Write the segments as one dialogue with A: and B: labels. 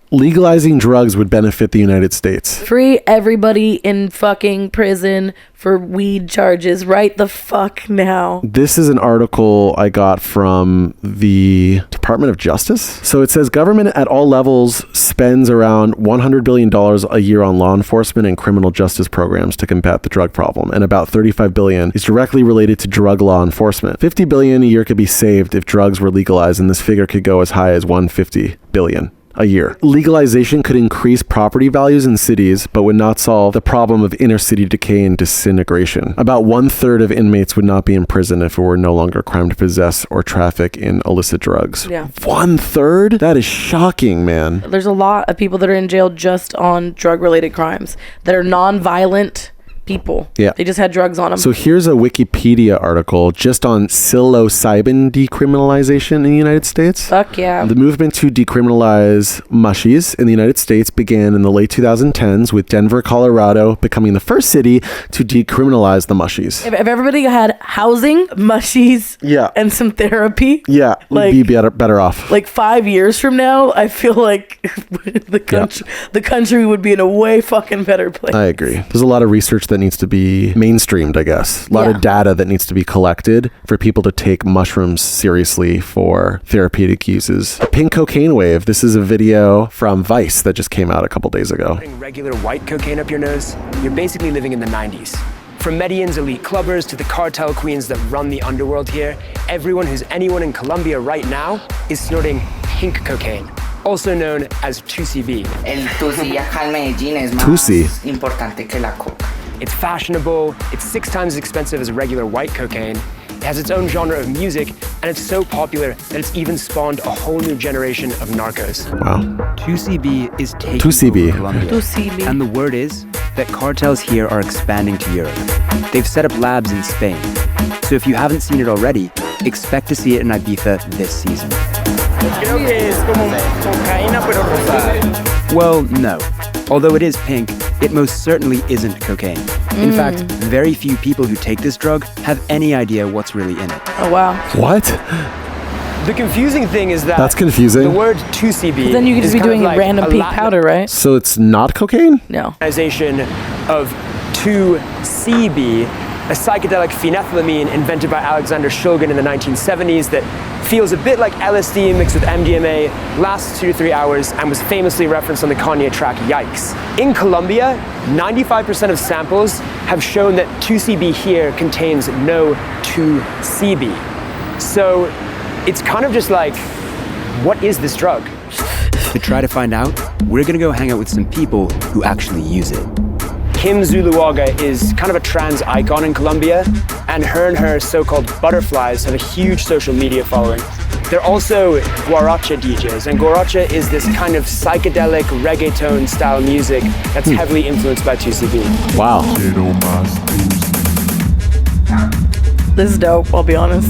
A: Legalizing drugs would benefit the United States.
B: Free everybody in fucking prison for weed charges right the fuck now.
A: This is an article I got from the Department of Justice. So it says government at all levels spends around $100 billion a year on law enforcement and criminal justice programs to combat the drug problem, and about $35 billion is directly related to drug law enforcement. $50 billion a year could be saved if drugs were legalized, and this figure could go as high as $150 billion a year. Legalization could increase property values in cities, but would not solve the problem of inner city decay and disintegration. About 1/3 of inmates would not be in prison if it were no longer a crime to possess or traffic in illicit drugs.
B: Yeah.
A: 1/3? That is shocking, man.
B: There's a lot of people that are in jail just on drug-related crimes that are non-violent people.
A: Yeah.
B: They just had drugs on them.
A: So here's a Wikipedia article just on psilocybin decriminalization in the United States.
B: Fuck yeah.
A: The movement to decriminalize mushies in the United States began in the late 2010s, with Denver, Colorado becoming the first city to decriminalize the mushies.
B: If everybody had housing, mushies,
A: Yeah.
B: and some therapy,
A: Yeah,
B: like,
A: we'd be better off.
B: like 5 years from now, I feel like the country would be in a way fucking better place.
A: I agree. There's a lot of research that needs to be mainstreamed, I guess. A lot of data that needs to be collected for people to take mushrooms seriously for therapeutic uses. A pink cocaine wave. This is a video from Vice that just came out a couple days ago.
C: Putting regular white cocaine up your nose, you're basically living in the 90s. From Medellin's elite clubbers to the cartel queens that run the underworld here, everyone who's anyone in Colombia right now is snorting pink cocaine, also known as Tucibi.
D: El Tusi acá en Medellín es más importante que la coca.
C: It's fashionable, it's 6 times as expensive as regular white cocaine, it has its own genre of music, and it's so popular that it's even spawned a whole new generation of narcos.
A: Wow.
E: Tucibi is taking
A: Tucibi.
E: over Colombia.
B: Tucibi.
E: And the word is that cartels here are expanding to Europe. They've set up labs in Spain. So if you haven't seen it already, expect to see it in Ibiza this season.
C: Creo que es como cocaína pero rosada.
E: Well, no. Although it is pink, it most certainly isn't cocaine. In fact, very few people who take this drug have any idea what's really in it.
B: Oh, wow.
A: What?
C: The confusing thing is that
A: That's confusing.
C: the word Tucibi
B: Then you could
C: is
B: just be
C: kind of
B: doing
C: like
B: random
C: a
B: pink
C: Latin
B: powder, right?
A: So it's not cocaine?
B: No.
C: organization of Tucibi, a psychedelic phenethylamine invented by Alexander Shulgin in the 1970s that feels a bit like LSD mixed with MDMA, lasts 2 to 3 hours, and was famously referenced on the Kanye track Yikes. In Colombia, 95% of samples have shown that Tucibi here contains no Tucibi. So it's kind of just like, what is this drug?
E: To try to find out, we're gonna go hang out with some people who actually use it.
C: Kim Zuluaga is kind of a trans icon in Colombia, and her so-called butterflies have a huge social media following. They're also guaracha DJs, and guaracha is this kind of psychedelic reggaeton style music that's heavily influenced by Tucibi.
A: Wow.
B: This is dope, I'll be honest.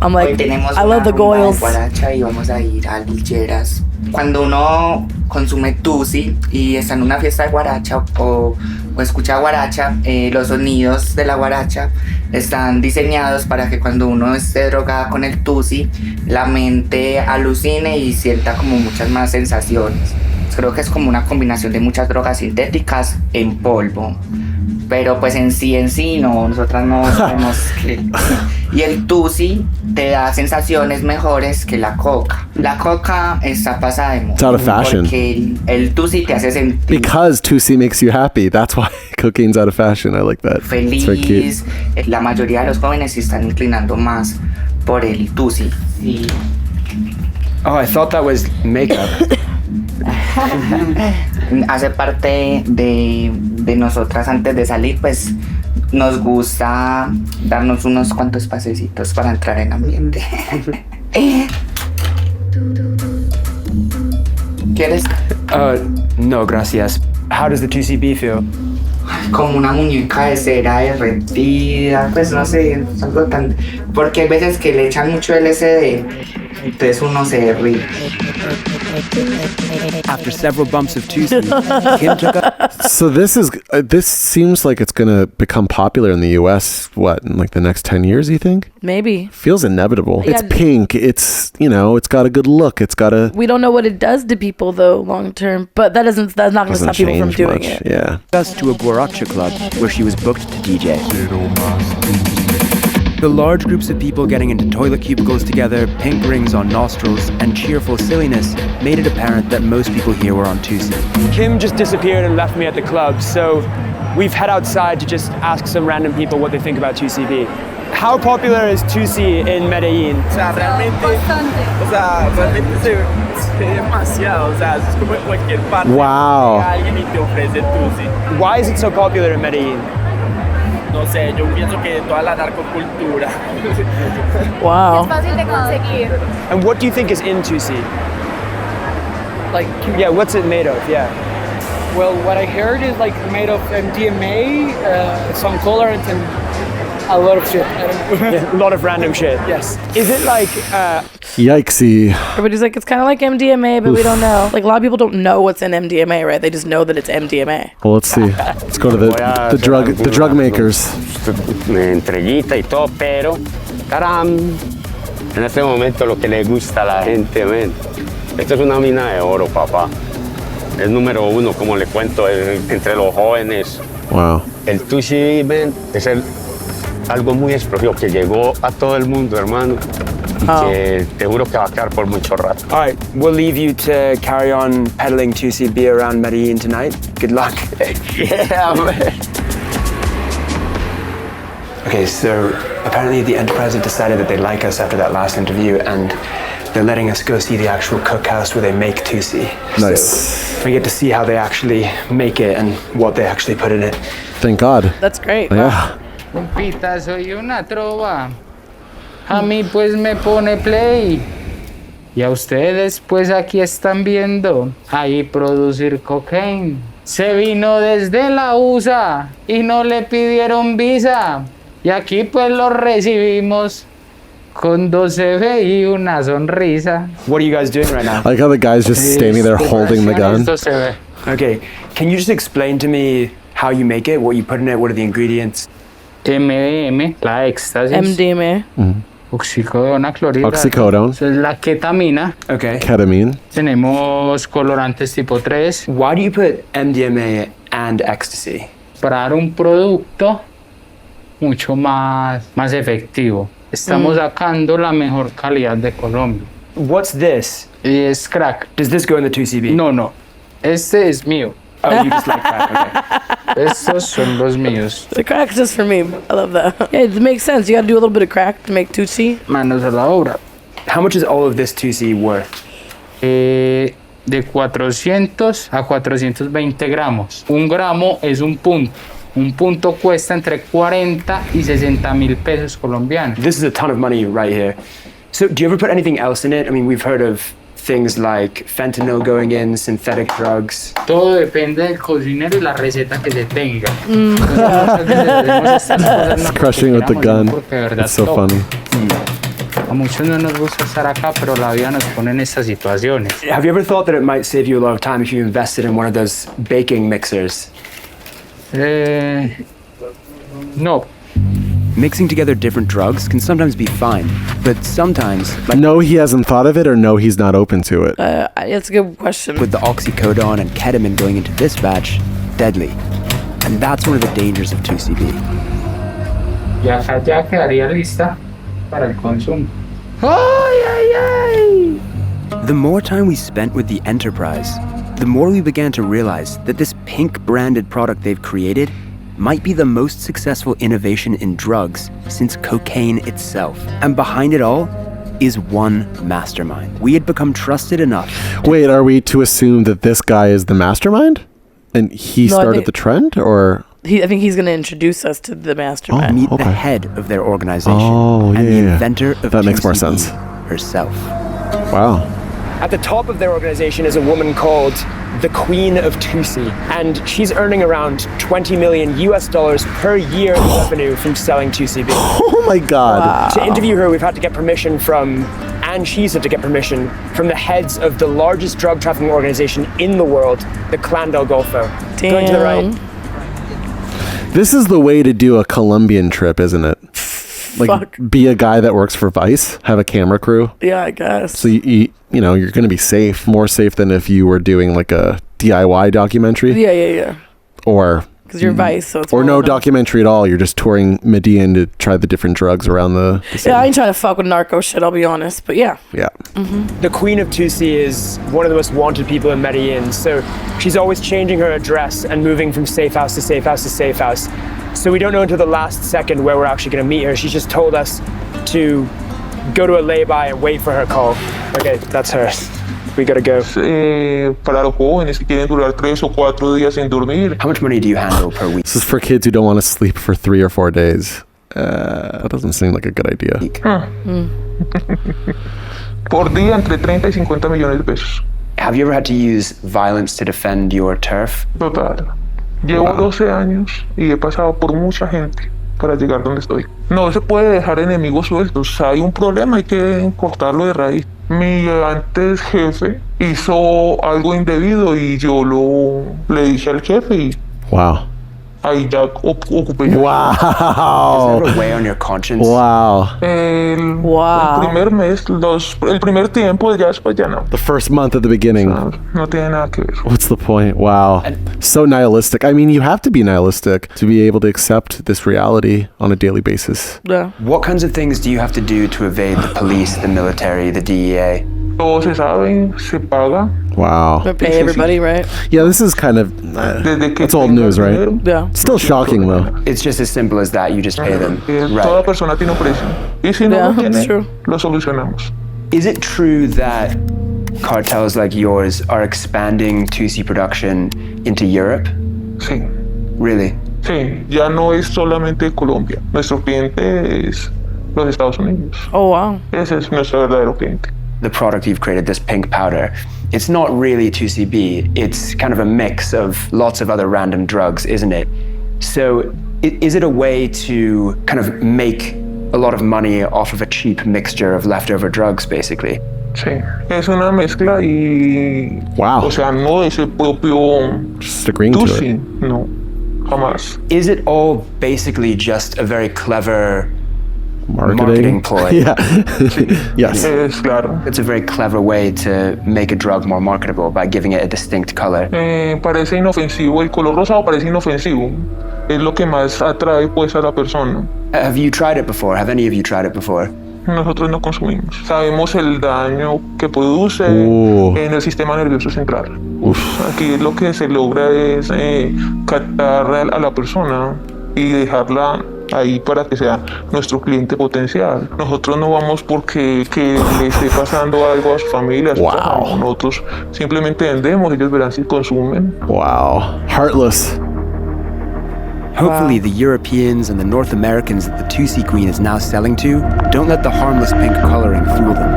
B: I'm like, I love the goils.
D: Guaracha y vamos a ir a Lilleras. Cuando uno consume tusi y está en una fiesta de guaracha o escucha guaracha, los sonidos de la guaracha están diseñados para que cuando uno esté drogada con el tusi, la mente alucine y sienta como muchas más sensaciones. Creo que es como una combinación de muchas drogas sintéticas en polvo. Pero pues en sí no, nosotras no sabemos que... Y el tusi te da sensaciones mejores que la coca. La coca está pasada de moda.
A: It's out of fashion.
D: Porque el tusi te hace sentir...
A: Because Tusi makes you happy. That's why cocaine's out of fashion. I like that.
D: Feliz.
A: It's very cute.
D: La mayoría de los jóvenes se están inclinando más por el tusi. Y...
C: Oh, I thought that was makeup.
D: Hace parte de nosotras antes de salir, pues nos gusta darnos unos cuantos pasecitos para entrar en ambiente. ¿Quieres?
C: No, gracias. How does the Tucibi feel?
D: Como una muñeca de cera derretida, pues no sé, es algo tan... Porque hay veces que le echan mucho LSD, entonces uno se derrite.
E: After several bumps of Tusi, Kim took up.
A: So this seems like it's gonna become popular in the U.S. in like the next 10 years? You think?
B: Maybe.
A: Feels inevitable.
B: Yeah.
A: It's pink. It's it's got a good look. It's got a.
B: We don't know what it does to people though long term, but that's not going to stop people from doing
A: much.
B: it.
A: Yeah.
E: Us to a guaracha club where she was booked to DJ. The large groups of people getting into toilet cubicles together, pink rings on nostrils, and cheerful silliness made it apparent that most people here were on Tusi.
C: Kim just disappeared and left me at the club, so we've head outside to just ask some random people what they think about Tucibi. How popular is Tusi in Medellin?
A: Wow.
C: Why is it so popular in Medellin?
F: No sé, yo pienso que toda la narcocultura.
B: Wow.
G: Fácil de conseguir.
C: And what do you think is in Tusi?
F: Like,
C: Yeah, what's it made of? Yeah.
F: well, what I heard is like made of MDMA, some colorants, and a lot of shit. I don't know.
C: Yeah, a lot of random shit.
F: Yes.
C: Is it like,
A: Yikesy.
B: Everybody's like, it's kind of like MDMA, but we don't know. Like, a lot of people don't know what's in MDMA, right? They just know that it's MDMA.
A: Well, let's see. Let's go to the drug makers.
H: Entreguita y todo, pero ¡taram! En este momento lo que le gusta a la gente, men. Esto es una mina de oro, papá. Es número uno, como le cuento, entre los jóvenes.
A: Wow.
H: El Tucibi, men, es algo muy explosivo que llegó a todo el mundo, hermano. Y que te juro que va a quedar por mucho rato.
C: all right, we'll leave you to carry on peddling Tucibi around Medellin tonight. Good luck.
H: Yeah, man.
I: Okay, so apparently the Enterprise have decided that they like us after that last interview, and they're letting us go see the actual cookhouse where they make Tusi.
A: Nice.
I: So we get to see how they actually make it and what they actually put in it.
A: Thank God.
B: That's great.
A: Yeah.
J: Compita, soy una trova. A mí pues me pone play. Y a ustedes pues aquí están viendo ahí producir cocaine. Se vino desde la USA y no le pidieron visa. Y aquí pues lo recibimos con 12 y una sonrisa.
C: What are you guys doing right now?
A: I like how the guy's just standing there holding the gun.
C: Okay, can you just explain to me how you make it, what you put in it, what are the ingredients?
J: MDM, la éxtasis.
B: MDMA.
J: Oxicodona, clorhidrato.
A: Oxycodone.
J: Eso es la ketamina.
C: Okay.
A: Ketamine.
J: Tenemos colorantes tipo 3
C: Why do you put MDMA and ecstasy?
J: para dar un producto mucho más efectivo. Estamos sacando la mejor calidad de Colombia.
C: What's this?
J: Y es crack.
C: Does this go in the 2CB?
J: No. Este es mío.
C: Oh, you just like crack, okay.
J: Estos son los míos.
B: The crack's just for me. I love that. Yeah, it makes sense. You got to do a little bit of crack to make Tusi.
J: Manos a la obra.
C: How much is all of this 2C worth?
J: De 400 a 420 gramos. Un gramo es un punto. Un punto cuesta entre 40 y 60 mil pesos colombianos.
C: This is a ton of money right here. So do you ever put anything else in it? I mean, we've heard of things like fentanyl going in, synthetic drugs.
J: Todo depende del cocinero y la receta que se tenga. Muchas veces hacemos estas cosas
A: He's
J: no
A: crushing with the
J: porque queramos,
A: gun.
J: porque de verdad
A: It's so
J: toca.
A: funny.
J: A muchos no nos gusta estar acá, pero la vida nos pone en estas situaciones.
C: Have you ever thought that it might save you a lot of time if you invested in one of those baking mixers?
J: No.
E: Mixing together different drugs can sometimes be fine, but sometimes, like
A: No, he hasn't thought of it, or no, he's not open to it.
B: That's a good question.
E: with the oxycodone and ketamine going into this batch, deadly. And that's one of the dangers of 2CB.
J: Y acá ya quedaría lista para el consumo.
E: The more time we spent with the Enterprise, the more we began to realize that this pink-branded product they've created might be the most successful innovation in drugs since cocaine itself. And behind it all is one mastermind. We had become trusted enough.
A: Wait, are we to assume that this guy is the mastermind? And he
B: No, I
A: started
B: think-
A: the trend, or?
B: I think he's going to introduce us to the mastermind.
E: Meet
A: Okay.
E: the head of their organization
A: Oh,
E: and the
A: yeah.
E: inventor of
A: That makes more
E: 2CB
A: sense.
E: herself.
A: Wow.
C: At the top of their organization is a woman called the Queen of Tusi, and she's earning around $20 million per year in revenue from selling Tucibi.
A: Oh my God.
C: To interview her, we've had to get permission from and she's had to get permission from the heads of the largest drug trafficking organization in the world, the Clan del Golfo.
B: Damn.
C: Going to the right.
A: This is the way to do a Colombian trip, isn't it? Like,
B: Fuck.
A: be a guy that works for Vice, have a camera crew.
B: Yeah, I guess.
A: So you know, you're going to be safe, more safe than if you were doing like a DIY documentary.
B: Yeah.
A: Or
B: Because you're Vice, so it's
A: or no
B: well known.
A: documentary at all. You're just touring Medellin to try the different drugs around the city.
B: Yeah, I ain't trying to fuck with narco shit, I'll be honest. But yeah.
A: Yeah.
C: The Queen of Tusi is one of the most wanted people in Medellin, so she's always changing her address and moving from safe house to safe house to safe house. So we don't know until the last second where we're actually going to meet her. She's just told us to go to a lay-by and wait for her call. Okay, that's her. We gotta go.
G: Para los jóvenes que quieren durar 3 o 4 días sin dormir.
E: How much money do you handle per week?
A: This is for kids who don't want to sleep for 3 or 4 days. That doesn't seem like a good idea.
G: Por día entre 30 y 50 millones de pesos.
E: Have you ever had to use violence to defend your turf?
G: Total. Llevo 12 años y he pasado por mucha gente para llegar donde estoy. No se puede dejar enemigos sueltos. Hay un problema, hay que cortarlo de raíz. Mi antes jefe hizo algo indebido y yo le dije al jefe y
A: Wow.
G: ahí ya ocupé.
E: Is
A: Wow.
E: there a way on your conscience?
A: Wow.
G: El
B: Wow.
G: primer mes, el primer tiempo, ya después ya no.
A: The first month at the beginning.
G: No tiene nada que ver.
A: What's the point? Wow. So nihilistic. I mean, you have to be nihilistic to be able to accept this reality on a daily basis.
B: Yeah.
E: What kinds of things do you have to do to evade the police, the military, the DEA?
G: Todo se sabe, se paga.
A: Wow.
B: But pay everybody, right?
A: Yeah, this is kind of
G: Desde que
A: it's old
G: tengas
A: news, right?
G: dinero,
B: Yeah.
A: Still shocking though.
E: It's just as simple as that. You just pay them.
G: Toda
E: Right.
G: persona tiene un precio. Y si no
B: Yeah,
G: lo
B: that's
G: tiene,
B: true.
G: lo solucionamos.
E: Is it true that cartels like yours are expanding Tusi production into Europe?
G: Sí,
E: Really?
G: sí. Ya no es solamente Colombia. Nuestro cliente es los Estados Unidos.
B: Oh, wow.
G: Ese es nuestro verdadero cliente.
E: The product you've created, this pink powder, it's not really Tucibi. It's kind of a mix of lots of other random drugs, isn't it? So is it a way to kind of make a lot of money off of a cheap mixture of leftover drugs, basically?
G: Sí. Es una mezcla y...
A: Wow.
G: O sea, no es el propio
A: Just agreeing to
G: Tusi.
A: it.
G: No, jamás.
E: Is it all basically just a very clever marketing ploy?
A: Yeah. Yes.
G: Es claro.
E: It's a very clever way to make a drug more marketable by giving it a distinct color.
G: Parece inofensivo. El color rosado parece inofensivo. Es lo que más atrae pues a la persona.
E: Have you tried it before? Have any of you tried it before?
G: Nosotros no consumimos. Sabemos el daño que produce en el sistema nervioso central. Aquí lo que se logra es captar a la persona y dejarla ahí para que sea nuestro cliente potencial. Nosotros no vamos porque que le esté pasando algo a su familia. A su trabajo. Nosotros simplemente vendemos, ellos verán si consumen.
A: Wow. Heartless.
E: Hopefully the Europeans and the North Americans that the Tusi Queen is now selling to don't let the harmless pink coloring fool them.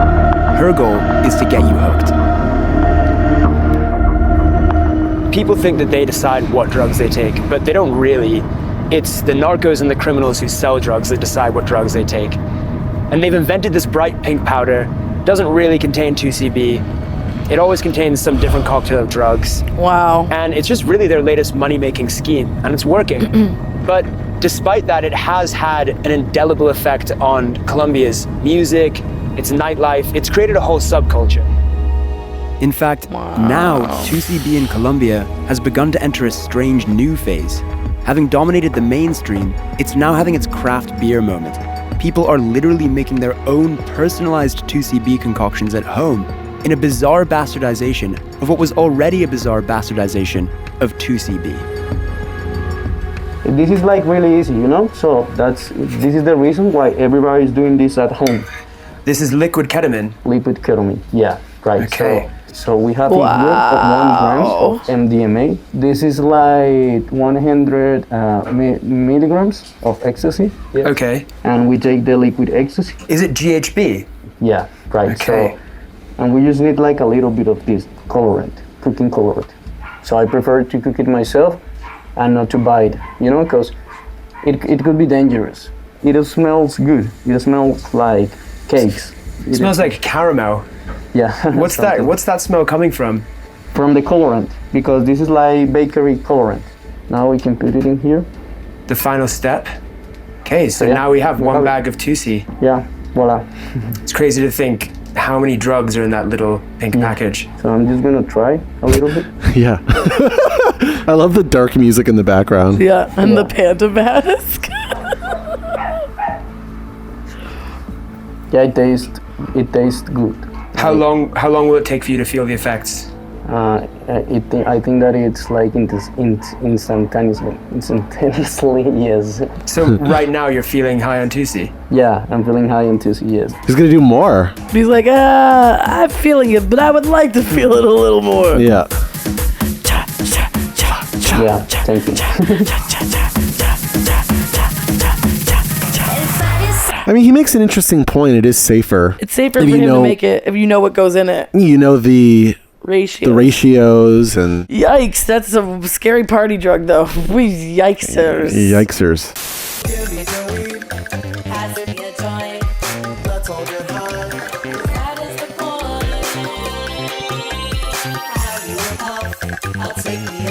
E: Her goal is to get you hooked.
C: People think that they decide what drugs they take, but they don't really. It's the narcos and the criminals who sell drugs that decide what drugs they take. And they've invented this bright pink powder. Doesn't really contain 2CB. It always contains some different cocktail of drugs.
B: Wow.
C: And it's just really their latest money-making scheme, and it's working. But despite that, it has had an indelible effect on Colombia's music, its nightlife. It's created a whole subculture.
E: In fact, now Tucibi in Colombia has begun to enter a strange new phase. Having dominated the mainstream, it's now having its craft beer moment. People are literally making their own personalized Tucibi concoctions at home in a bizarre bastardization of what was already a bizarre bastardization of Tucibi.
K: This is like really easy, you know? So this is the reason why everybody is doing this at home.
E: This is liquid ketamine?
K: Liquid ketamine, yeah, right.
E: Okay.
K: So we have a group of 1 grams of MDMA. This is like 100 milligrams of ecstasy. Yeah.
E: Okay.
K: And we take the liquid ecstasy.
E: Is it GHB?
K: Yeah, right.
E: Okay.
K: So, and we just need like a little bit of this colorant, cooking colorant. So I prefer to cook it myself and not to buy it, you know, because it could be dangerous. It smells good. It smells like cakes.
I: It smells like caramel.
K: Yeah.
I: What's that? What's that smell coming from?
K: From the colorant, because this is like bakery colorant. Now we can put it in here.
I: The final step. Okay, so now we have one bag of Tusi.
K: Yeah, voila.
I: It's crazy to think how many drugs are in that little pink package.
K: So I'm just gonna try a little bit.
A: Yeah. I love the dark music in the background.
B: Yeah, and the panda mask.
K: Yeah, it tastes good.
I: How long will it take for you to feel the effects?
K: I think that it's like instantaneously, yes.
I: So right now you're feeling high on Tusi?
K: Yeah, I'm feeling high on Tusi, yes.
A: He's gonna do more.
B: He's like, I'm feeling it, but I would like to feel it a little more.
A: Yeah.
K: Yeah, thank you.
A: I mean, he makes an interesting point. It is safer.
B: It's safer for him to make it if you know what goes in it.
A: You know the ratios and...
B: Yikes, that's a scary party drug, though. We yikesers.
A: Yikesers.
L: I'll take me